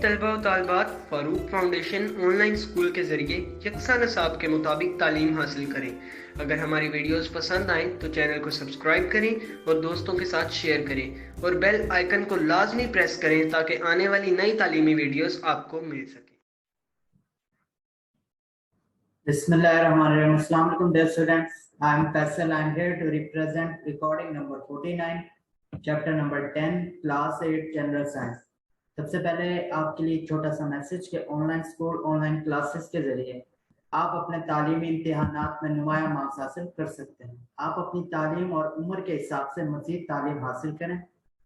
तलबा व तालबात Farooq foundation online school के ज़रिए यकसा नसाब के मुताबिक तालीम हासिल करें। अगर हमारी वीडियोस पसंद आएँ तो चैनल को सब्सक्राइब करें और दोस्तों के साथ शेयर करें और बेल आइकन को लाजमी प्रेस करें ताकि आने वाली नई तालीमी वीडियोस आपको मिल सके। Bismillahirrahmanirrahim. Assalamu alaikum dear students. I am Faisal. I am here to represent recording number 49, chapter number 10, class 8 general science. सबसे पहले आपके लिए छोटा सा मैसेज कि ऑनलाइन स्कूल ऑनलाइन क्लासेस के जरिए आप अपने तालीमी इम्तिहानात में नुमाया मार्क्स हासिल कर सकते हैं। आप अपनी तालीम और उम्र के हिसाब से मज़ीद तालीम हासिल करें।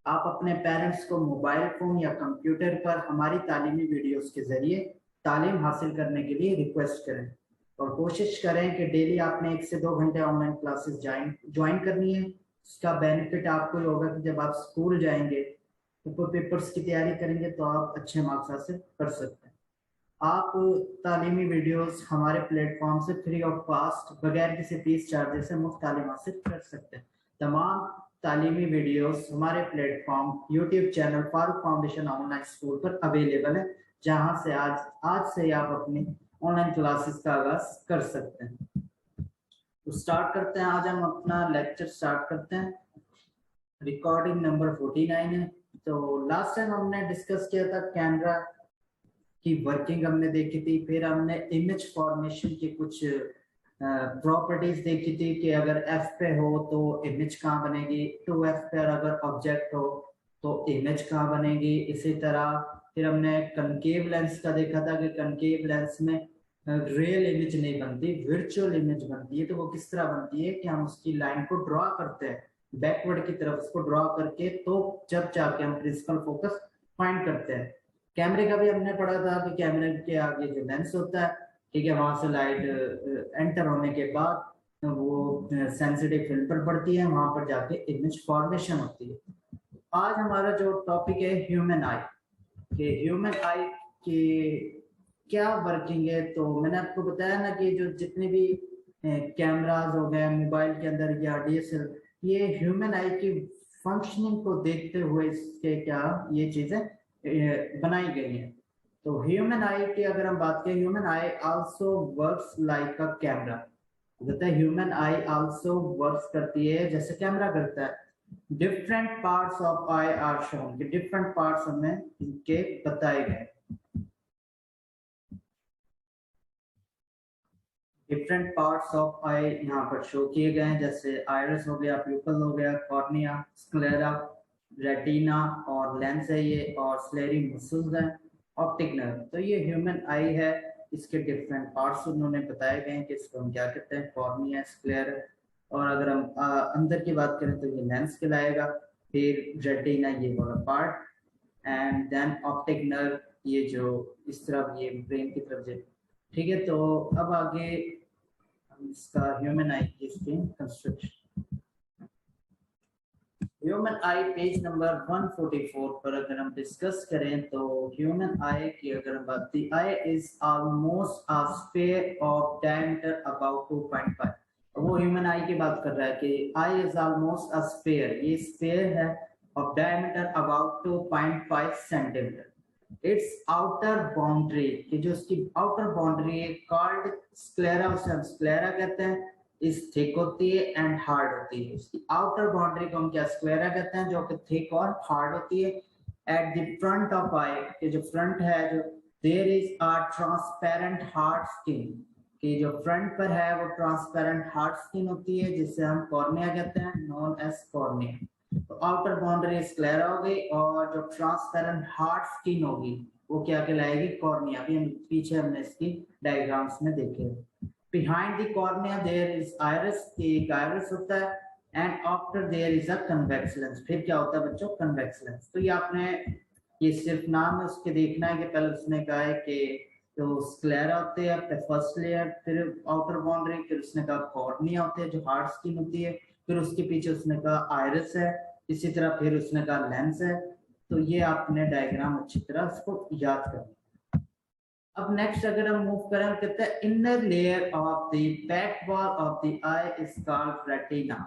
आप अपने पेरेंट्स को मोबाइल फ़ोन या कंप्यूटर पर हमारी तालीमी वीडियोस के जरिए तालीम हासिल करने के लिए रिक्वेस्ट करें और कोशिश करें कि डेली आपने 1 से 2 घंटे ऑनलाइन क्लासेस ज्वाइन करनी है। इसका बेनिफिट आपको होगा कि जब आप स्कूल जाएंगे तो पेपर्स की तैयारी करेंगे तो आप अच्छे मार्क्स हासिल कर सकते हैं। आप तालीमी वीडियोस हमारे प्लेटफॉर्म से फ्री ऑफ कॉस्ट बगैर किसी फीस चार्जेस से मुफ्त तालीम हासिल कर सकते हैं। तमाम तालीमी वीडियोस हमारे platform YouTube channel Farooq foundation online school पर अवेलेबल है, जहां से आज से आप अपनी ऑनलाइन क्लासेस का आगाज कर सकते हैं। तो स्टार्ट करते हैं, आज हम अपना लेक्चर स्टार्ट करते हैं। रिकॉर्डिंग नंबर 49 है। तो लास्ट टाइम हमने डिस्कस किया था कैमरा की वर्किंग हमने देखी थी, फिर हमने इमेज फॉर्मेशन की कुछ प्रॉपर्टीज देखी थी कि अगर F पे हो तो इमेज कहाँ बनेगी, 2F पे अगर ऑब्जेक्ट हो तो इमेज कहाँ बनेगी। इसी तरह फिर हमने कनकेव लेंस का देखा था कि कनकेव लेंस में रियल इमेज नहीं बनती, वर्चुअल इमेज बनती है। तो वो किस तरह बनती है कि हम उसकी लाइन को ड्रॉ करते हैं बैकवर्ड की तरफ, उसको ड्रॉ करके तो जब जाके हम प्रिंसिपल फोकस फाइंड करते हैं। कैमरे का भी हमने पढ़ा था कि कैमरे के आगे जो लेंस होता है, ठीक है, वहां से लाइट एंटर होने के बाद वो सेंसिटिव फिल्म पर पड़ती है, वहां पर जाके इमेज फॉर्मेशन होती है। आज हमारा जो टॉपिक है ह्यूमन आई, कि ह्यूमन आई की क्या वर्किंग है। तो मैंने आपको बताया ना कि जो जितने भी कैमराज हो गए मोबाइल के अंदर या DSLR, ये ह्यूमन आई की फंक्शनिंग को देखते हुए इसके क्या ये चीजें बनाई गई हैं। तो ह्यूमन आई की अगर हम बात करें, human I also works like a camera. कहते हैं ह्यूमन आई आल्सो वर्क्स करती है जैसे कैमरा करता है। Different parts of I R shown, कि डिफरेंट पार्ट्स हमें इनके बताए गए। डिफरेंट पार्ट्स ऑफ आई यहाँ पर शो किए गए हैं, जैसे आयरस हो गया, प्यूपल हो गया, कॉर्निया, स्क्लेरा, रेटिना और लेंस है ये, और स्लेरी मसल्स हैं, ऑप्टिक नर्व। तो ये ह्यूमन आई है, इसके डिफरेंट पार्ट्स उन्होंने बताए गए हैं कि इसको हम क्या कहते हैं, कॉर्निया, स्क्लेरा। और अगर हम अंदर की बात करें तो ये लेंस कहलाएगा, फिर रेटिना ये वाला part, and then optic nerve ये जो इस तरफ ये ब्रेन की तरफ जो, ठीक है। तो अब आगे हम इसका ह्यूमन आई की स्क्रीन कंस्ट्रक्शन। ह्यूमन आई पेज नंबर 144 पर अगर हम डिस्कस करें तो ह्यूमन आई की अगर हम बात की, eye is almost a sphere of diameter about 2.5। वो ह्यूमन आई की बात कर रहा है कि आई इज ऑलमोस्ट अ स्फीयर, ये स्फीयर है of diameter about 2.5 centimetre. It's outer boundary, कि जो उसकी आउटर बाउंड्री है, कॉल्ड स्क्लेरा, उसे हम स्क्लेरा कहते हैं, इस थिक होती है एंड हार्ड होती है। उसकी आउटर बाउंड्री को हम क्या स्क्लेरा कहते हैं, जो कि थिक और हार्ड होती है। At the front of eye, के जो फ्रंट है, जो there is a transparent hard skin, कि जो फ्रंट पर है वो ट्रांसपेरेंट हार्ड स्किन होती है, जिसे हम कॉर्निया कहते हैं, नोन एज कॉर्निया। तो आउटर बाउंड्री स्क्लेरा हो गई, और जो ट्रांसपेरेंट हार्ड स्किन होगी वो क्या कहलाएगी, कॉर्निया। अभी हम पीछे हमने इसकी डायग्राम्स में देखे। Behind the cornea there is iris, एक आइरिस होता है, and after there is a convex lens. फिर क्या होता है बच्चों, कन्वेक्स लेंस। तो ये आपने ये सिर्फ नाम है उसके देखना है कि पहले उसने कहा है कि तो स्क्लेरा होते हैं अपने फर्स्ट लेयर, फिर आउटर बाउंड्री, फिर उसने कहा कॉर्निया होते हैं जो हार्ड स्किन होती है, फिर उसके पीछे उसने कहा आइरिस है, इसी तरह फिर उसने कहा लेंस है। तो ये आपने डायग्राम अच्छी तरह उसको याद करना। अब नेक्स्ट अगर हम मूव करें, हम कहते हैं inner layer of the back wall of the I is called retina.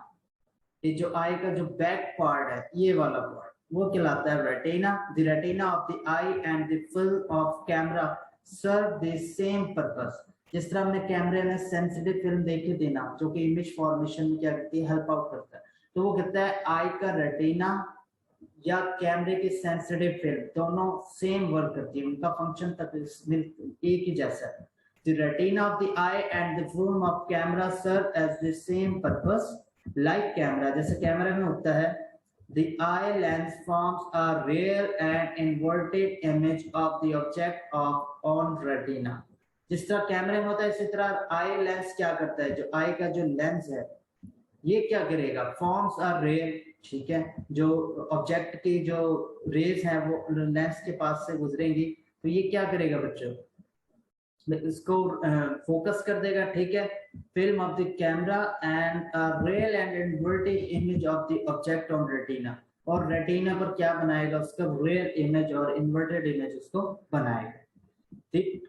ये जो आई का जो बैक पार्ट है, ये वाला पार्ट, वो कहलाता है retina. The retina of the eye and the film of camera serve the same purpose. जिस तरह हमने कैमरे में सेंसिटिव फिल्म देखी थी ना, जो कि इमेज फॉर्मेशन में क्या करती है, हेल्प आउट करता है, तो वो कहता है आई का रेटिना या कैमरे की सेंसिटिव फिल्म दोनों सेम वर्क करती है, उनका फंक्शन तक एक ही जैसा है। The retina of the eye and the film of camera serve as the same purpose. Like camera, जैसे कैमरा में होता है, the eye lens forms a real and inverted image of the object of on retina. जिस तरह कैमरे में होता है, इसी तरह आई लेंस क्या करता है, जो आई का जो लेंस है ये क्या करेगा, फॉर्म्स आर रे, ठीक है, जो ऑब्जेक्ट की जो रेज हैं वो लेंस के पास से गुजरेंगी, तो ये क्या करेगा बच्चों, इसको फोकस कर देगा, ठीक है, film of the camera and real and inverted image of the object on retina, और रेटिना पर क्या बनाएगा, उसका रियल इमेज और इन्वर्टेड इमेज उसको बनाएगा।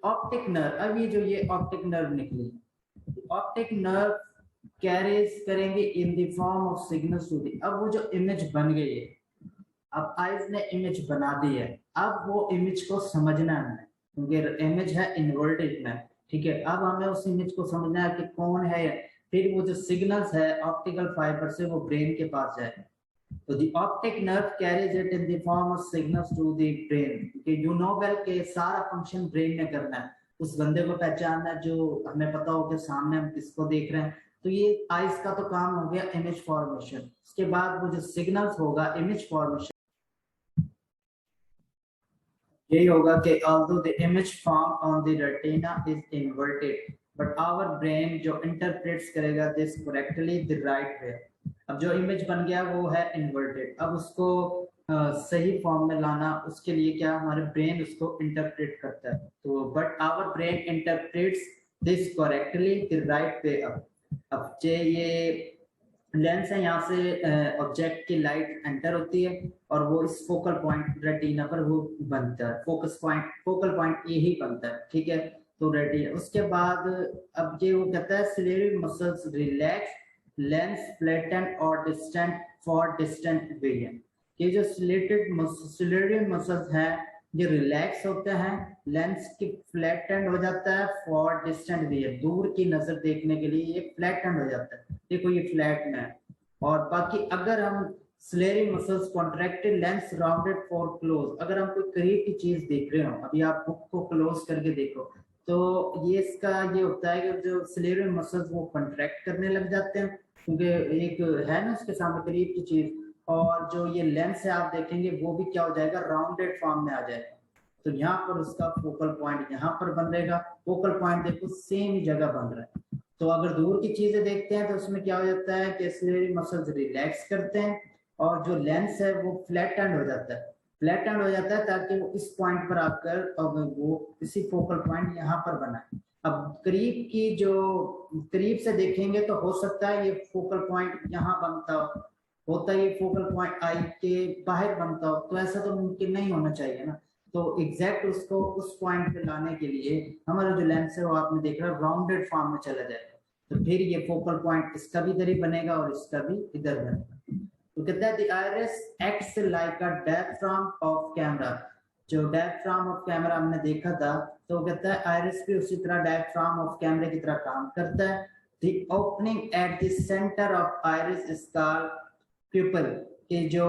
ऑप्टिक नर्व, अब ये जो ये ऑप्टिक नर्व निकली, ऑप्टिक नर्व कैरीज करेंगे in the form of signals to the, अब वो जो इमेज बन गई है, अब आइज ने इमेज बना दी है, अब वो इमेज को समझना है, क्योंकि इमेज है इन्वर्टेड में, ठीक है, अब हमें उस इमेज को समझना है कि कौन है, फिर वो जो सिग्नल्स है ऑप्टिकल फाइबर से वो ब्रेन के पास जाए, तो the optic nerve carries it in the form of signals to the brain, कि यू नो वेल के सारा फंक्शन ब्रेन में करना है, उस बंदे को पहचानना जो हमें पता हो कि सामने हम किसको देख रहे हैं, तो ये आइज का तो काम हो गया इमेज फॉर्मेशन। उसके बाद वो जो सिग्नल्स होगा इमेज फॉर्मेशन, यही होगा कि although the image formed on the retina is inverted but our brain जो interprets करेगा this correctly the right way। अब जो इमेज बन गया वो है इन्वर्टेड, अब उसको सही फॉर्म में लाना, उसके लिए क्या हमारे ब्रेन उसको इंटरप्रेट करता है, तो but our brain interprets this correctly the right way. अब ये लेंस है, यहाँ से ऑब्जेक्ट की लाइट एंटर होती है और वो इस फोकल पॉइंट रेटिना पर वो बनता है, फोकल पॉइंट यही बनता है, ठीक है, तो रेटिना। उसके बाद अब ये वो कहता है ciliary muscles relax, lens flatten और डिस्टेंट फॉर डिस्टेंट विजन। ये जो सिलेरी मसल्स हैं ये रिलैक्स होते हैं, लेंस की फ्लैटेंड हो जाता है फॉर डिस्टेंट विजन, दूर की नजर देखने के लिए ये फ्लैटेंड हो जाता है, देखो ये फ्लैट में है। और बाकी अगर हम slurry muscles contracted, lens rounded for close, अगर हम कोई करीब की चीज देख रहे हो, अभी आप बुक को क्लोज करके देखो, तो ये इसका ये होता है कि जो स्लेरी मसल्स वो कॉन्ट्रैक्ट करने लग जाते हैं, क्योंकि एक है ना उसके सामने करीब की चीज, और जो ये लेंस है आप देखेंगे वो भी क्या हो जाएगा, राउंडेड फॉर्म में आ जाएगा, तो यहाँ पर उसका फोकल पॉइंट यहाँ पर बन रहेगा, फोकल पॉइंट देखो सेम ही जगह बन रहा है। तो अगर दूर की चीजें देखते हैं तो उसमें क्या हो जाता है कि सिलेरी मसल्स रिलैक्स करते हैं और जो लेंस है वो फ्लैटेंड हो जाता है, फ्लैटेंड हो जाता है ताकि वो इस पॉइंट पर आकर और वो इसी फोकल पॉइंट यहाँ पर बनाए। अब करीब की जो करीब से देखेंगे तो हो सकता है ये फोकल पॉइंट यहाँ बनता होता है, ये फोकल पॉइंट आई के बाहर बनता हो, तो ऐसा तो मुमकिन नहीं होना चाहिए ना, तो एग्जैक्ट उसको उस पॉइंट पे लाने के लिए हमारा जो लेंस है वो आपने देखा राउंडेड फॉर्म में चला जाएगा, तो फिर ये फोकल पॉइंट इसका भी इधर ही बनेगा और इसका भी इधर बनेगा। तो कहता है the iris acts like a diaphragm of camera, जो डायफ्राम ऑफ कैमरा हमने देखा था, तो कहता है आइरिस भी उसी तरह डायफ्राम ऑफ कैमरे की तरह काम करता है। The opening at the centre of iris is called pupil, कि जो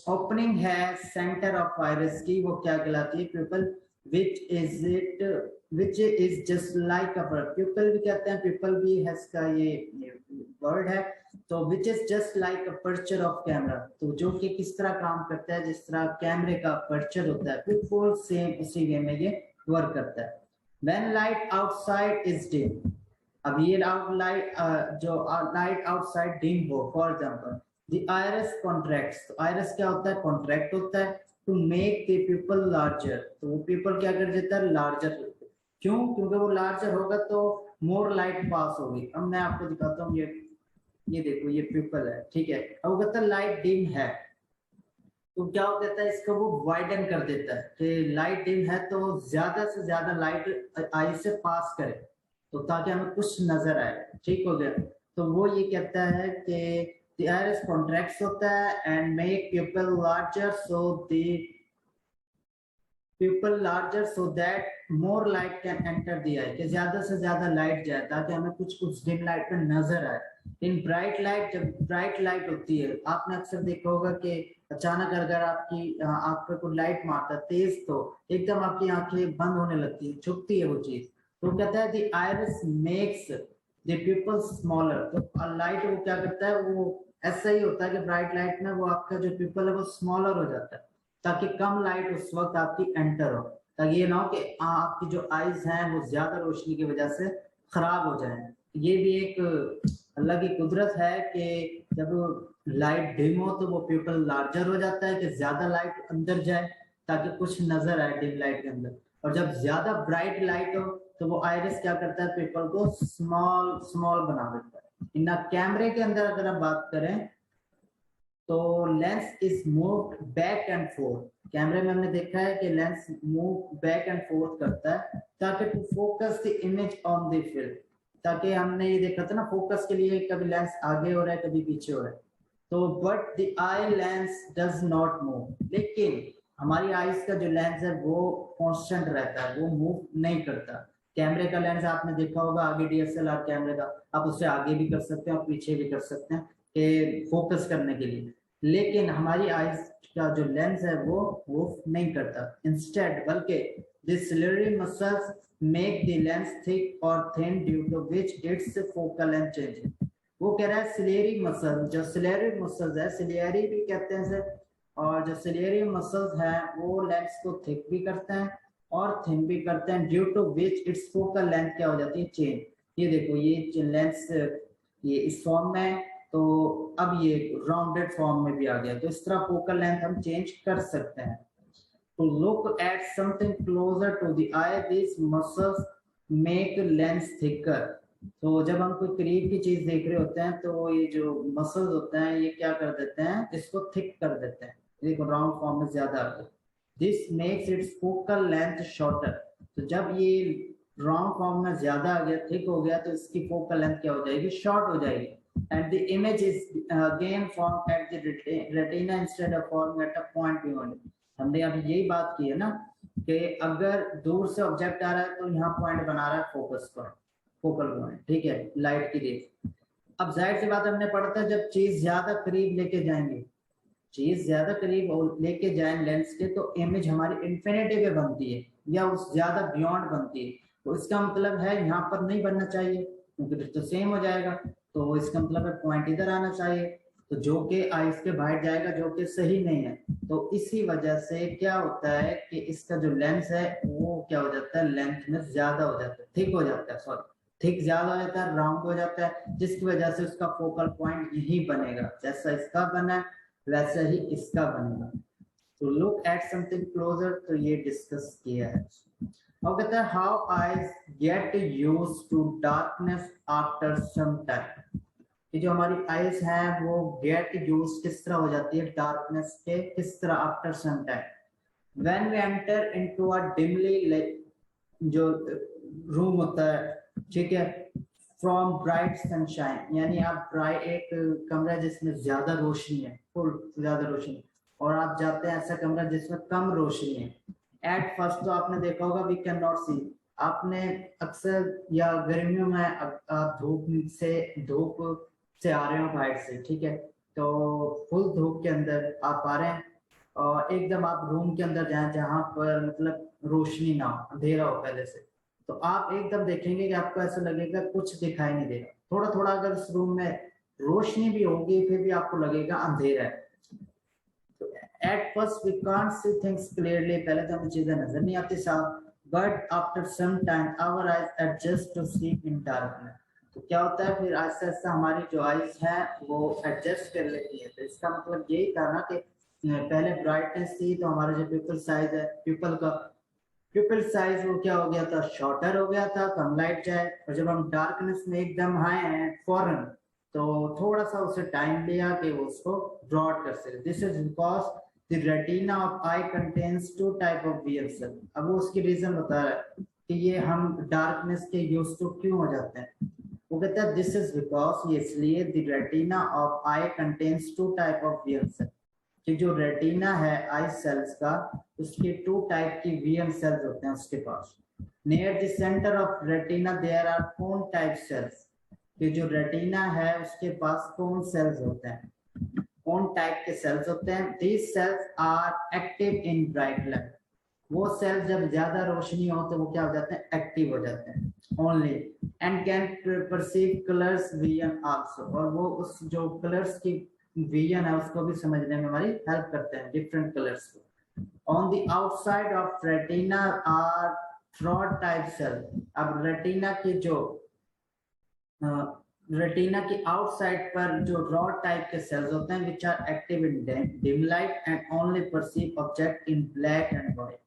ओपनिंग है सेंटर ऑफ आइरिस की वो क्या कहलाती है, pupal, which is just like a pupil भी कहते हैं, pupil भी है इसका ये वर्ड है, तो which is just like a aperture of camera, तो जो कि किस तरह काम करता है, जिस तरह कैमरे का अपर्चर होता है, बिल्कुल सेम उसी वे में ये वर्क करता है। When light outside is dim, अब ये लाइट जो लाइट आउटसाइड डिम हो, for example the iris contracts, तो iris क्या होता है, कॉन्ट्रैक्ट होता है to make the pupil larger, तो वो pupil क्या कर देता है, लार्जर, क्यों, क्योंकि वो लार्जर होगा तो मोर लाइट पास होगी। अब मैं आपको दिखाता हूँ, ये देखो ये pupil है, ठीक है, अब वो कहता है लाइट डिम है, तो क्या हो जाता है, इसको वो वाइडन कर देता है कि लाइट डिम है तो ज्यादा से ज्यादा लाइट आई से पास करे, तो ताकि हमें कुछ नजर आए, ठीक हो गया। तो वो ये कहता है कि the iris contracts होता है and make pupil larger, so the pupil larger so that more light can enter the eye, कि ज्यादा से ज्यादा लाइट जाए ताकि हमें कुछ उस डिम लाइट में नजर आए। इन ब्राइट लाइट, जब ब्राइट लाइट होती है, आपने अक्सर देखा होगा कि अचानक अगर आपकी आंख पे कोई लाइट मारता है तेज, तो एकदम आपकी आंखें बंद होने लगती है, झुकती है वो चीज। तो कहता है the iris makes the pupal smaller. तो लाइट वो क्या करता है, वो ऐसा ही होता है कि ब्राइट लाइट में वो आपका जो प्यूपल है वो स्मॉलर हो जाता है ताकि कम लाइट उस वक्त आपकी एंटर हो, ताकि ये ना हो कि आपकी जो आईज हैं वो ज्यादा रोशनी की वजह से खराब हो जाए। ये भी एक अल्लाह की कुदरत है कि जब लाइट डिम हो तो वो प्यूपल लार्जर हो जाता है कि ज्यादा लाइट अंदर जाए ताकि कुछ नजर आए डिम लाइट के अंदर। और जब ज्यादा ब्राइट लाइट हो तो वो आइरिस क्या करता है, प्यूपल को स्मॉल स्मॉल बना देता है। इन कैमरे के अंदर अगर आप बात करें तो lens is move back and forth. कैमरे में हमने देखा है कि lens move back and forth करता है ताकि to focus the image on the film, ताकि हमने ये देखा था ना फोकस के लिए कभी लेंस आगे हो रहा है कभी पीछे हो रहा है। तो but the eye lens does not move, लेकिन हमारी आईज का जो लेंस है वो कांस्टेंट रहता है, वो मूव नहीं करता। कैमरे का लेंस आपने देखा होगा, आगे डीएसएलआर कैमरे का, आप उससे आगे भी कर सकते हैं और पीछे भी कर सकते हैं कि फोकस करने के लिए, लेकिन हमारी आईज का जो लेंस है वो नहीं करता। इंस्टेड बल्कि the ciliary muscles make the lens thick और thin due to which its focal length changes. वो कह रहा है सिलेरी मसल, जो सिलेरी मसल्स है, सिलियरी भी कहते हैं इसे, और जो सिलियरी मसल्स है वो लेंस को थिक भी करते हैं और थिन भी करते हैं, due to which its focal length क्या हो जाती है, चेंज। ये देखो ये लेंस ये इस फॉर्म में है, तो अब ये राउंडेड फॉर्म में भी आ गया, तो इस तरह फोकल लेंथ हम चेंज कर सकते हैं। To look at something closer to the eye, these muscles make lens thicker. तो जब हम कोई करीब की चीज देख रहे होते हैं तो ये जो मसल्स होते हैं ये क्या कर देते हैं, इसको थिक कर देते हैं। देखो राउंड फॉर्म में ज्यादा आ गया। This makes its focal length shorter. तो जब ये राउंड फॉर्म में ज्यादा आ गया, थिक हो गया, तो इसकी फोकल लेंथ क्या हो जाएगी, शॉर्ट हो जाएगी। And the image is again formed at the retina instead of formed at a point beyond it. हमने अभी यही बात की है ना कि अगर दूर से ऑब्जेक्ट आ रहा है तो यहाँ पॉइंट बना रहा है फोकस पॉइंट, फोकल पॉइंट, ठीक है, लाइट की रेस। अब जाहिर सी बात हमने पढ़ा था जब चीज ज्यादा करीब लेके जाएंगे, चीज ज्यादा करीब लेके जाए लेंस के, तो इमेज हमारी इन्फिनिटी पे बनती है या उस ज्यादा बियॉन्ड बनती है। तो इसका मतलब है यहाँ पर नहीं बनना चाहिए क्योंकि फिर तो सेम हो जाएगा, तो इसका मतलब है पॉइंट इधर आना चाहिए, तो जो कि आइस के बाहर जाएगा, जो कि सही नहीं है। तो इसी वजह से क्या होता है कि इसका जो लेंस है वो क्या हो जाता है, लेंथ में ज्यादा हो जाता है, थिक हो जाता है, सॉरी थिक ज्यादा हो जाता है, राउंड हो जाता है, जिसकी वजह से उसका फोकल पॉइंट यही बनेगा, जैसा इसका बना है वैसा ही इसका बनेगा। तो लुक एट समथिंग क्लोजर, तो ये डिस्कस किया है। अब कहता है how eyes get used to darkness after some time. कि जो हमारी आईज हैं वो गेट यूज किस तरह हो जाती है डार्कनेस के, किस तरह, after some time when we enter into a dimly, जो रूम होता है, ठीक है, फ्रॉम ब्राइट सनशाइन, यानी आप ब्राइट एक कमरा जिसमें ज्यादा रोशनी है, फुल ज्यादा रोशनी, और आप जाते हैं ऐसा कमरा जिसमें कम रोशनी है। एट फर्स्ट तो आपने देखा होगा वी कैन नॉट सी, आपने अक्सर या गर्मियों में आप धूप से आ रहे हो बाहर से, ठीक है, तो फुल धूप के अंदर आप आ रहे हैं और एकदम आप रूम के अंदर जाएं जहां पर मतलब रोशनी ना हो, अंधेरा हो पहले से, तो आप एकदम देखेंगे कि आपको ऐसा लगेगा कुछ दिखाई नहीं देगा। थोड़ा थोड़ा अगर इस रूम में रोशनी भी होगी फिर भी आपको लगेगा अंधेरा है। तो at first we can't see things clearly, पहले तो हमें चीजें नजर नहीं आती साफ, but after some time our eyes adjust to see in darkness. तो क्या होता है फिर आहिस्ता आहिस्ता हमारी जो आईज है वो एडजस्ट कर लेती है। तो इसका मतलब यही था ना कि पहले ब्राइटनेस थी तो हमारा जो पिपल साइज है, पिपल साइज वो क्या हो गया था, शॉर्टर हो गया था, कम लाइट जाए, और जब हम डार्कनेस में एकदम आए हैं फौरन तो थोड़ा सा उसे टाइम लिया कि वो उसको ब्रॉड कर सके। This is because the retina of eye contains two type of wear cell. अब वो उसकी रीजन बता रहा है कि ये हम डार्कनेस के यूज टू क्यों हो जाते हैं। वो कहता है दिस इज बिकॉज, ये इसलिए the retina of eye contains two type of वियन सेल, कि जो रेटिना है आई सेल्स का, उसके टू टाइप की वियन सेल्स होते हैं उसके पास। Near the centre of retina there are cone type cells, कि जो रेटिना है उसके पास कोन सेल्स होते हैं, कोन टाइप के सेल्स होते हैं। These cells are active in bright light, वो सेल्स जब ज्यादा रोशनी हो तो वो क्या हो जाते हैं, एक्टिव हो जाते हैं only, and can perceive colours vision also, और वो उस जो कलर्स की विजन है उसको भी समझने में हमारी हेल्प करते हैं, डिफरेंट कलर्स को। On the outside of retina are rod type cell, अब रेटिना की जो रेटिना की आउटसाइड पर जो रॉड टाइप के सेल्स होते हैं which are active in dim light and only perceive object in black and white.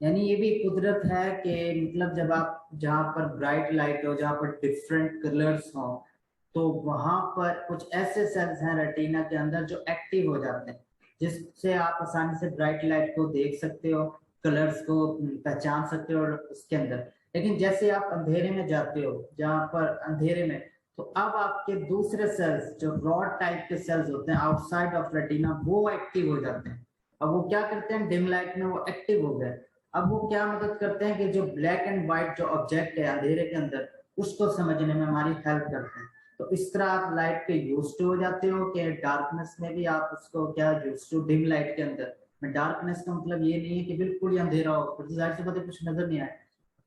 यानी ये भी कुदरत है कि मतलब जब आप जहाँ पर ब्राइट लाइट हो, जहाँ पर डिफरेंट कलर्स हो, तो वहां पर कुछ ऐसे सेल्स हैं रेटिना के अंदर जो एक्टिव हो जाते हैं, जिससे आप आसानी से ब्राइट लाइट को देख सकते हो, कलर्स को पहचान सकते हो उसके अंदर। लेकिन जैसे आप अंधेरे में जाते हो, जहाँ पर अंधेरे में, तो अब आपके दूसरे सेल्स जो रॉड टाइप के सेल्स होते हैं आउटसाइड ऑफ रेटिना, वो एक्टिव हो जाते हैं। अब वो क्या करते हैं, डिम लाइट में वो एक्टिव हो गए। अब वो क्या मदद करते हैं कि जो ब्लैक एंड व्हाइट जो ऑब्जेक्ट है अंधेरे के अंदर, उसको समझने में हमारी हेल्प करते हैं। तो इस तरह आप लाइट के यूज टू हो जाते हो कि डार्कनेस में भी आप उसको क्या यूज टू, डिम लाइट के अंदर में। डार्कनेस का मतलब ये नहीं है कि बिल्कुल ही अंधेरा हो, फिर जाहिर सी बात है कुछ नजर नहीं आए।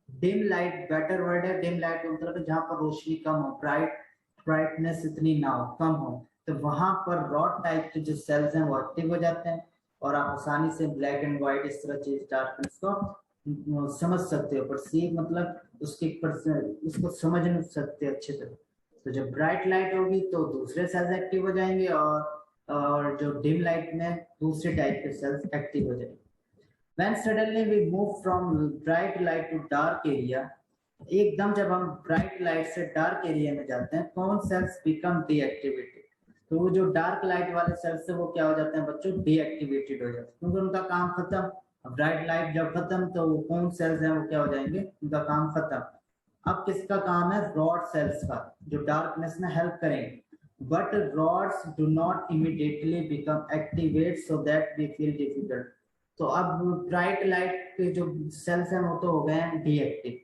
डिम लाइट बेटर वर्ड है। डिम लाइट का मतलब है जहाँ पर रोशनी कम हो, ब्राइटनेस इतनी ना हो, कम हो, तो वहां पर रॉड टाइप के जो सेल्स हैं वो एक्टिव हो जाते हैं, और आप आसानी से ब्लैक एंड व्हाइट इस तरह चीज डार्कनेस को समझ सकते हो। परसीव मतलब उसको समझ सकते हैं अच्छे तरह। तो जब ब्राइट लाइट होगी तो दूसरे सेल्स एक्टिव हो जाएंगे, और जो डिम लाइट में दूसरे टाइप के सेल्स एक्टिव हो जाएंगे। When suddenly we move from bright light to dark area, एकदम जब हम ब्राइट लाइट से डार्क एरिया में जाते हैं, कौन सेल्स बिकम डीएक्टिवेटेड, तो वो जो डार्क लाइट वाले सेल्स है वो क्या हो जाते हैं बच्चों, डीएक्टिवेटेड हो जाते हैं, क्योंकि उनका काम खत्म। ब्राइट लाइट जब खत्म तो वो कौन सेल्स हैं वो क्या हो जाएंगे, उनका काम खत्म। अब किसका काम है, रॉड सेल्स का, जो डार्कनेस में हेल्प करेंगे। But rods do not immediately become activate so that we feel difficult. तो अब ब्राइट लाइट के जो सेल्स हैं वो तो हो गए हैं डीएक्टिव।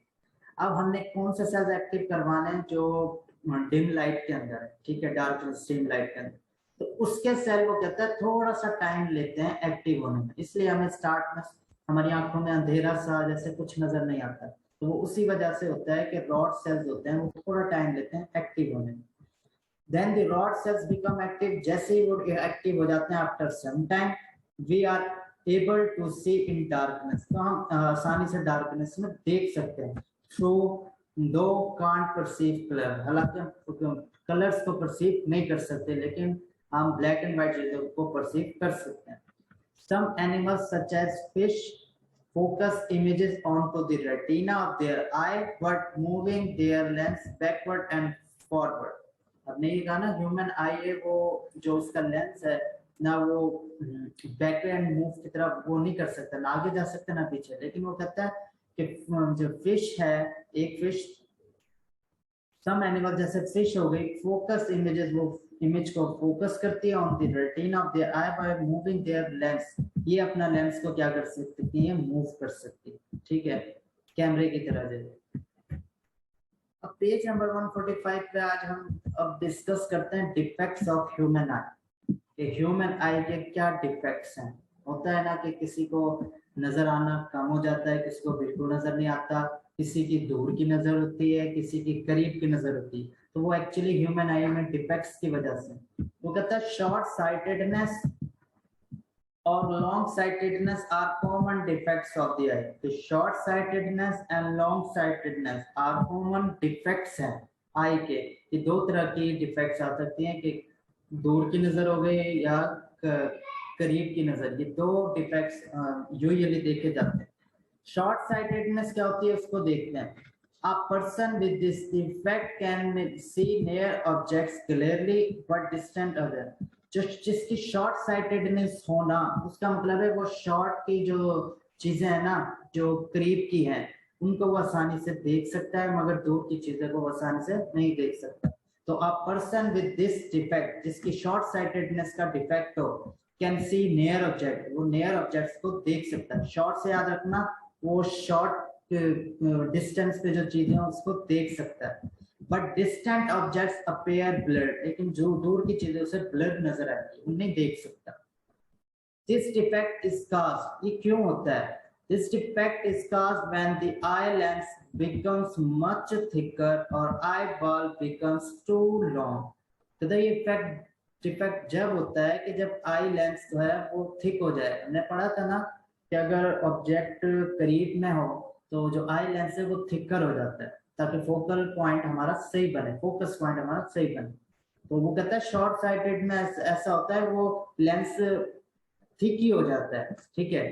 अब हमने कौन से सेल्स एक्टिव करवाने हैं, जो डिम लाइट के अंदर है, ठीक है, डार्क डिम लाइट के अंदर, तो उसके सेल वो कहता है थोड़ा सा टाइम लेते हैं एक्टिव होने में, इसलिए हमें स्टार्ट में हमारी आंखों में अंधेरा सा जैसे कुछ नजर नहीं आता, तो वो उसी वजह से होता है कि रॉड सेल्स होते हैं वो थोड़ा टाइम लेते हैं एक्टिव होने में। Then the rod cells become active, जैसे ही वो एक्टिव हो जाते हैं after some time we are able to see in darkness, तो हम आसानी से डार्कनेस में देख सकते हैं। थ्रू दो कांट परसीव कलर, हालांकि हम कलर्स को परसीव नहीं कर सकते, लेकिन हम ब्लैक एंड व्हाइट चीजों को परसीव कर सकते हैं। Some animals such as fish focus images onto the retina of their eye but moving their lens backward and forward। हमने ये कहा ना ह्यूमन आई है वो जो उसका लेंस है ना, वो बैक एंड मूव की तरफ वो नहीं कर सकता, ना आगे जा सकता ना पीछे, लेकिन वो कहता है कि जो फिश है, एक फिश, सम एनिमल जैसे फिश हो गई, फोकस इमेजेस, वो इमेज को फोकस करती है on the retina of their eye by moving their lens, ये अपना लेंस को क्या कर सकती है, मूव कर सकती है, ठीक है, कैमरे की तरह जैसे। अब पेज नंबर 145 पे आज हम अब डिस्कस करते हैं डिफेक्ट्स ऑफ ह्यूमन आई। कि ह्यूमन आई के क्या डिफेक्ट्स हैं। होता है ना कि किसी को नजर आना कम हो जाता है, किसी को बिल्कुल नजर नहीं आता, किसी की दूर की नजर होती है, किसी की करीब की नजर होती है, तो वो एक्चुअली ह्यूमन आई में डिफेक्ट्स की वजह से। वो कहता है शॉर्ट साइटेडनेस और long sightedness are common defects of the eye. तो short sightedness and long sightedness are common defects हैं आई के। ये दो तरह की डिफेक्ट्स आ सकती हैं कि दूर की नजर हो गई या करीब की नजर, ये दो डिफेक्ट्स यूजुअली देखे जाते हैं। शॉर्ट साइटेडनेस क्या होती है उसको देखते हैं। A person with this defect can see near objects clearly but distant other। जो जिसकी शॉर्ट साइटेडनेस होना उसका मतलब है वो शॉर्ट की जो चीजें है ना, जो करीब की हैं उनको वो आसानी से देख सकता है मगर दूर की चीजों को वो आसानी से नहीं देख सकता। तो a person with this defect, जिसकी शॉर्ट साइटेडनेस का डिफेक्ट हो, कैन सी नियर ऑब्जेक्ट, वो नियर ऑब्जेक्ट्स को देख सकता है। शॉर्ट से याद रखना, वो शॉर्ट डिस्टेंस पे जो चीजें हैं उसको देख सकता है। But distant objects appear blurred, लेकिन जो दूर की चीजें उसे ब्लर्ड नजर आएगी, उन्हें नहीं देख सकता। This defect is caused, ये क्यों होता है? This defect is caused when the eye lens becomes much thicker or eyeball becomes too long. तो ये डिफेक्ट जब होता है कि जब आई लेंस जो है वो थिक हो जाए। हमने पढ़ा था ना कि अगर ऑब्जेक्ट करीब में हो तो जो आई लेंस है वो थिकर हो जाता है ताकि फोकल पॉइंट हमारा सही बने, फोकस पॉइंट हमारा सही बने। तो वो कहता है शॉर्ट साइटेड में ऐसा होता है, वो लेंस थिक ही हो जाता है, ठीक है,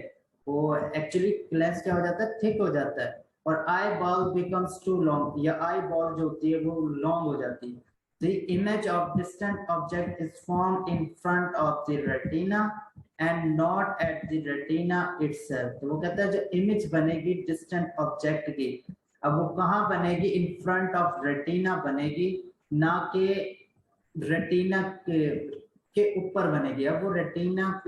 वो एक्चुअली लेंस क्या हो जाता है, थिक हो जाता है। और eyeball becomes too long, या आई बॉल जो होती है वो लॉन्ग हो जाती है। The image of distant object is formed in front of the retina and not at the retina itself. तो वो कहता है जो इमेज बनेगी डिस्टेंट ऑब्जेक्ट की, अब वो कहाँ बनेगी? इन फ्रंट ऑफ रेटिना बनेगी, ना कि रेटिना के ऊपर बनेगी। अब वो रेटिना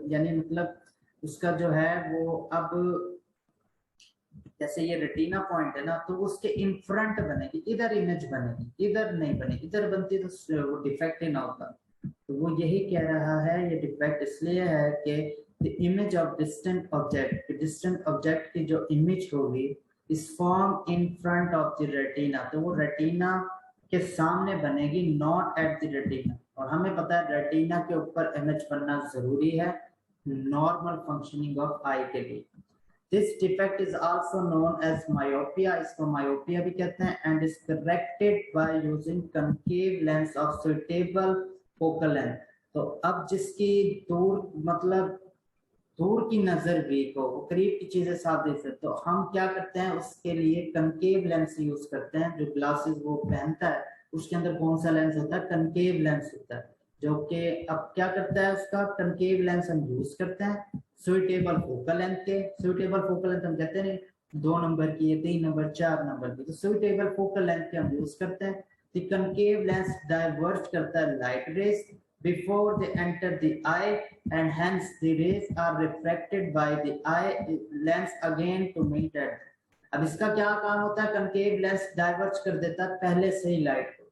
यानी मतलब उसका जो है वो, अब जैसे ये रेटिना पॉइंट है ना, तो उसके इन फ्रंट बनेगी, इधर इमेज बनेगी, इधर नहीं बनेगी। इधर बनती तो वो डिफेक्ट ही ना होता। तो वो यही कह रहा है, ये डिफेक्ट इसलिए है कि the image of distant object, distant object की जो इमेज होगी इस form in front of the retina, तो वो रेटिना के सामने बनेगी, नॉट एट द रेटिना। और हमें पता है रेटिना के ऊपर इमेज बनना जरूरी है नॉर्मल फंक्शनिंग ऑफ आई के लिए। This defect is also known as myopia, इसको myopia भी कहते हैं, and is corrected by using concave lens of suitable focal length। तो अब जिसकी दूर मतलब दूर की नजर वीक हो, वो करीब की चीजें साफ देख सकते, तो हम क्या करते हैं उसके लिए कंकेव लेंस यूज करते हैं। जो ग्लासेस वो पहनता है उसके अंदर कौन सा लेंस होता है? कंकेव लेंस होता है, जो कि अब क्या करता है उसका कंकेव लेंस हम यूज करते हैं सुइटेबल फोकल लेंथ के। सुइटेबल फोकल लेंथ हम कहते हैं 2 नंबर की, 3 नंबर, 4 नंबर की, तो सुइटेबल फोकल लेंथ के हम यूज करते हैं। द कंकेव लेंस डाइवर्ज करता है light rays before they enter the eye and hence the rays are refracted by the eye lens again to meet at। अब इसका क्या काम होता है? कंकेव लेंस डाइवर्ज कर देता है पहले से ही लाइट को,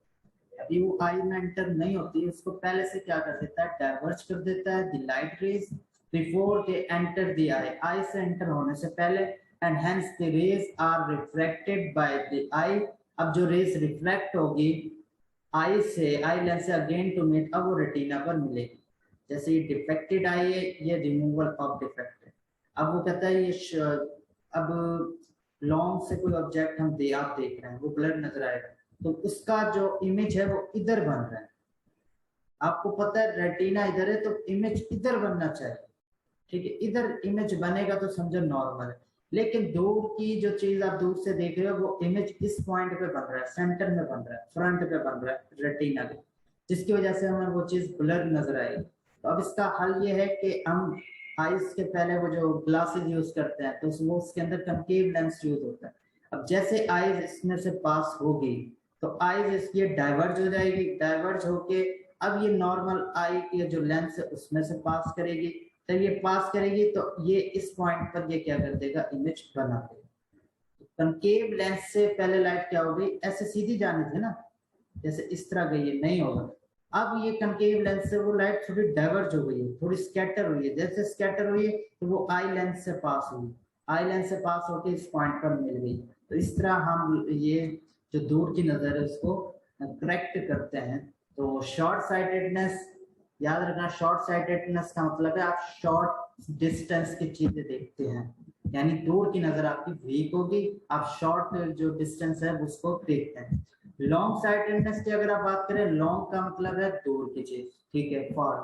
अभी वो आई में एंटर नहीं होती, उसको पहले से क्या कर देता है? डाइवर्ज कर देता है the light rays before they enter the eye, eye से एंटर होने से पहले, and hence the rays are refracted by the eye. अब जो रेज रिफ्लेक्ट होगी आई से, आई लेंस से अगेन टू मीट, अब वो रेटिना पर मिलेगी। जैसे ये डिफेक्टेड आई है, ये रिमूवल ऑफ डिफेक्ट है। अब वो कहता है ये अब लॉन्ग से कोई ऑब्जेक्ट हम आप देख रहे हैं, वो ब्लर नजर आएगा, तो उसका जो इमेज है वो इधर बन रहा है। आपको पता है रेटिना इधर है तो इमेज इधर बनना चाहिए, ठीक है, इधर इमेज बनेगा तो समझो नॉर्मल है। लेकिन दूर की जो चीज आप दूर से देख रहे हो वो इमेज इस पॉइंट पे बन रहा है, सेंटर में बन रहा है, फ्रंट पे बन रहा है रेटिना के, जिसकी वजह से हमें वो चीज ब्लर नजर आएगी। तो अब इसका हल ये है कि हम आईज के पहले वो जो ग्लासेस यूज करते हैं तो वो उसके अंदर कंकेव लेंस यूज होता है। अब जैसे आईज इसमें से पास होगी तो आईज इसकी डाइवर्ज हो जाएगी, डाइवर्ज होके अब ये नॉर्मल आई की जो लेंस है उसमें से पास करेगी। जब ये पास करेगी तो ये इस पॉइंट पर ये क्या कर देगा? इमेज बना देगा। कंकेव लेंस से पहले लाइट क्या हो गई? ऐसे सीधी जानी थी ना, जैसे इस तरह गई है, नहीं होगा। अब ये कंकेव लेंस से वो लाइट थोड़ी डाइवर्ज हो गई है, थोड़ी स्कैटर हुई है। जैसे स्कैटर हुई है तो वो आई लेंस से पास हुई, आई लेंस से पास होकर इस पॉइंट पर मिल गई। तो इस तरह हम ये जो दूर की नजर है उसको करेक्ट करते हैं। तो शॉर्ट साइटेडनेस याद रखना, शॉर्ट साइटेडनेस का मतलब है आप शॉर्ट डिस्टेंस की चीजें देखते हैं, यानी दूर की नजर आपकी वीक होगी, आप शॉर्ट जो डिस्टेंस है उसको देखते हैं। लॉन्ग साइटेडनेस की अगर आप बात करें, लॉन्ग का मतलब है दूर की चीज, ठीक है, फॉर,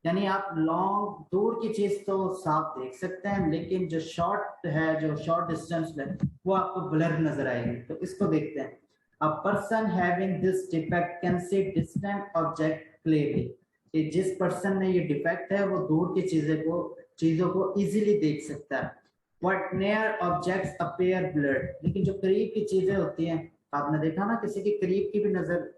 यानी आप लॉन्ग दूर की चीज तो साफ देख सकते हैं, लेकिन जो शॉर्ट है, जो शॉर्ट डिस्टेंस है वो आपको ब्लर नजर आएगी। तो इसको देखते हैं। A person having this defect can see distant object clearly, कि जिस पर्सन में ये डिफेक्ट है वो दूर की चीजों को इजीली देख सकता है। What near objects appear blurred, लेकिन जो करीब की चीजें होती हैं, आपने देखा ना किसी की करीब की भी नजर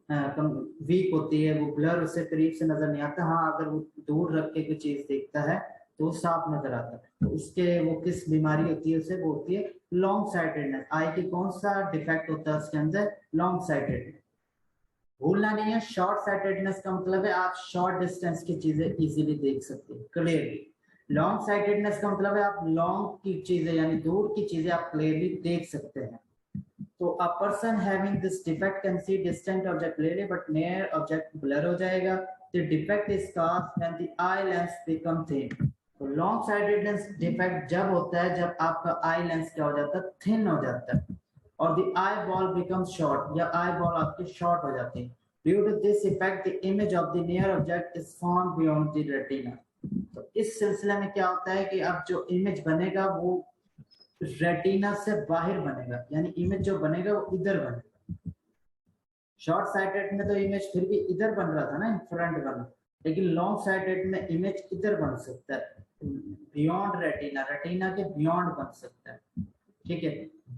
वीक होती है, वो ब्लर उससे करीब से नजर नहीं आता। हाँ, अगर वो दूर रख के कोई चीज देखता है तो वो साफ नजर आता है। तो उसके वो किस बीमारी होती है, उसे वो होती है लॉन्ग साइटेडनेस। आई की कौन सा डिफेक्ट होता है उसके अंदर? Long sightedness. भूलना नहीं है, शॉर्ट साइटेडनेस का मतलब है आप शॉर्ट डिस्टेंस की चीजें इजीली देख सकते हैं क्लियरली। लॉन्ग साइटेडनेस का मतलब है आप लॉन्ग की चीजें यानी दूर की चीजें आप क्लियरली देख सकते हैं। तो a person having this defect can see distant object clearly but near object blur हो जाएगा। The defect is caused when the eye lens become thin. तो लॉन्ग साइटेडनेस डिफेक्ट जब होता है जब आपका आई लेंस क्या हो जाता है? थिन हो जाता है। और the eyeball becomes short, या आई बॉल आपकी शॉर्ट हो जाती है। Due to this effect the image of the near object is found beyond the retina. तो इस सिलसिले में क्या होता है कि अब जो इमेज बनेगा वो रेटिना से बाहर बनेगा, यानी इमेज जो बनेगा वो इधर बनेगा। शॉर्ट साइटेड में तो इमेज फिर भी इधर बन रहा था ना, इन फ्रंट बना, लेकिन लॉन्ग साइटेड में इमेज इधर बन सकता है, बियॉन्ड रेटिना, रेटिना के बियॉन्ड बन सकता है। ठीक है,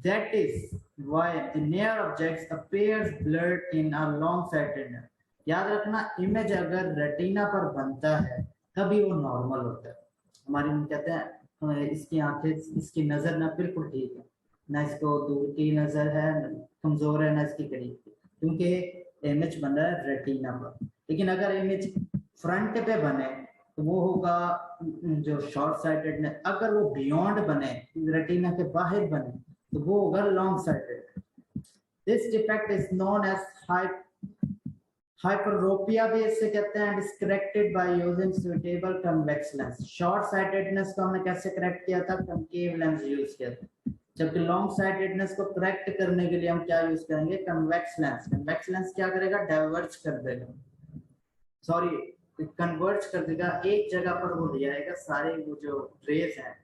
that is why the near objects appears blurred in a long sightedness. याद रखना, इमेज अगर रेटिना पर बनता है तभी वो नॉर्मल होता है। हमारे में कहते हैं इसकी आंखें, इसकी नजर ना बिल्कुल ठीक है, ना इसको दूर की नजर है, कमजोर है, ना इसकी करीब की, क्योंकि इमेज बन रहा है रेटिना पर। लेकिन अगर इमेज फ्रंट पे बने तो वो होगा जो शॉर्ट साइटेड, अगर वो बियॉन्ड बने, रेटिना के बाहर बने, तो वो होगा long sighted. This defect is known as hyperopia भी इससे कहते हैं। It is corrected by using suitable convex lens. Short sightedness को हमने कैसे करेक्ट किया था? कनकेव लेंस यूज किया था। जबकि लॉन्ग साइटेडनेस को करेक्ट करने के लिए हम क्या यूज करेंगे? Convex lens. कन्वेक्स लेंस क्या करेगा? डाइवर्ज कर देगा, सॉरी कन्वर्ज कर देगा, एक जगह पर वो ले आएगा सारे वो जो रेज हैं।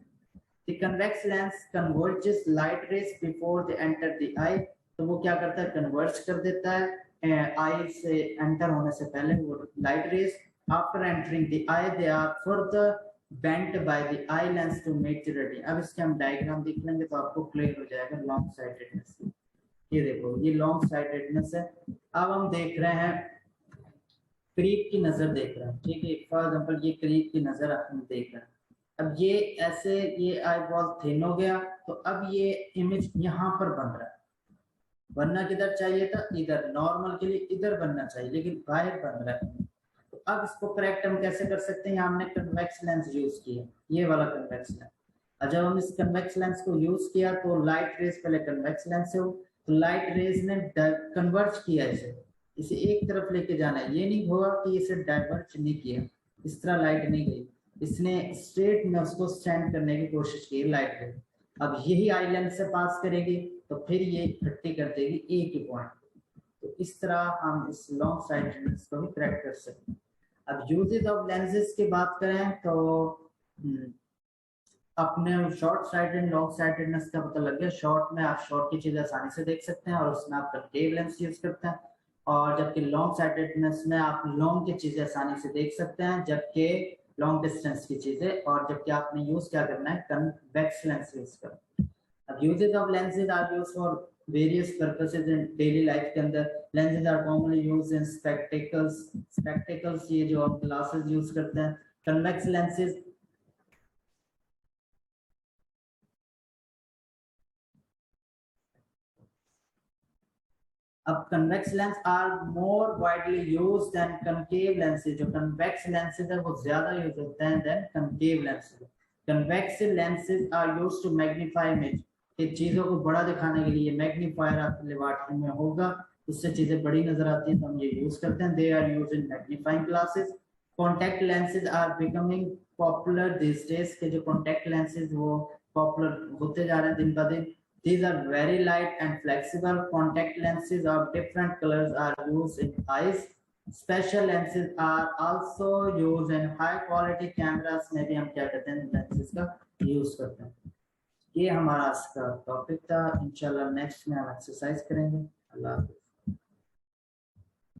The convex lens converges light rays before they enter the eye। तो वो क्या करता है? कन्वर्ज कर देता है आई से एंटर होने से पहले वो light rays. After entering the eye they are further bent by the eye lens to make the retina. अब इसके हम डायग्राम देख लेंगे तो आपको क्लियर हो जाएगा लॉन्ग साइटेडनेस। ये देखो, ये लॉन्ग साइटेडनेस है। अब हम देख रहे हैं करीब की नजर देख रहे हैं। ठीक है, फॉर एग्जांपल ये करीब की नजर हम देख रहे हैं। अब ये ऐसे, ये आई बॉल थिन हो गया, तो अब ये इमेज यहाँ पर बन रहा है। बनना किधर चाहिए था? इधर। नॉर्मल के लिए इधर बनना चाहिए, लेकिन बाहर बन रहा है। तो अब इसको करेक्ट हम कैसे कर सकते हैं? हमने कन्वेक्स लेंस यूज किया, ये वाला कन्वेक्स लेंस। और जब हम इस कन्वेक्स लेंस को यूज किया तो लाइट रेज पहले कन्वेक्स लेंस से हो, तो लाइट रेज ने कन्वर्ज किया इसे एक तरफ लेके जाना है। ये नहीं हुआ कि इसे डाइवर्ज नहीं किया, इस तरह लाइट नहीं गई, इसने स्ट्रेट में उसको स्टैंड करने की कोशिश की लाइट रे। अब यही आई लेंस से पास करेगी तो फिर ये इकट्ठी कर देगी एक ही पॉइंट। तो इस तरह हम इस लॉन्ग साइटेडनेस को भी करेक्ट कर सकते हैं। अब यूजेस ऑफ लेंसेज की बात करें तो अपने शॉर्ट साइटेड लॉन्ग साइटेडनेस का पता लग गया। शॉर्ट में आप शॉर्ट की चीजें आसानी से देख सकते हैं और उसमें आप कनकेव लेंस यूज करते हैं, और जबकि लॉन्ग साइटेडनेस में आप लॉन्ग की चीजें आसानी से देख सकते हैं, जबकि लॉन्ग डिस्टेंस की चीजें, और जबकि आपने यूज क्या करना है? कन्वेक्स लेंस यूज करना। अब uses of lenses are used for various purposes in daily life के अंदर। Lenses are commonly used in spectacles. Spectacles ये जो आप ग्लासेस यूज करते हैं। कन्वेक्स लेंसेज अब convex lens are more widely used than concave lenses. जो convex lenses है वो ज्यादा यूज होते हैं than concave lenses. Convex lenses are used to magnify image. कि चीजों को बड़ा दिखाने के लिए मैग्नीफायर आपके लेबोरेटरी में होगा, उससे चीजें बड़ी नजर आती हैं तो हम ये यूज करते हैं। They are used in magnifying glasses. Contact lenses are becoming popular this days. के जो कॉन्टैक्ट लेंसेज वो पॉपुलर होते जा रहे हैं दिन ब दिन। These are very light and flexible. Contact lenses of different colors are used in eyes. Special lenses are also used in high quality cameras में भी हम क्या करते हैं? lenses का यूज करते हैं। ये हमारा आज का टॉपिक था। इंशाल्लाह नेक्स्ट में हम एक्सरसाइज करेंगे। अल्लाह हाफ़िज़।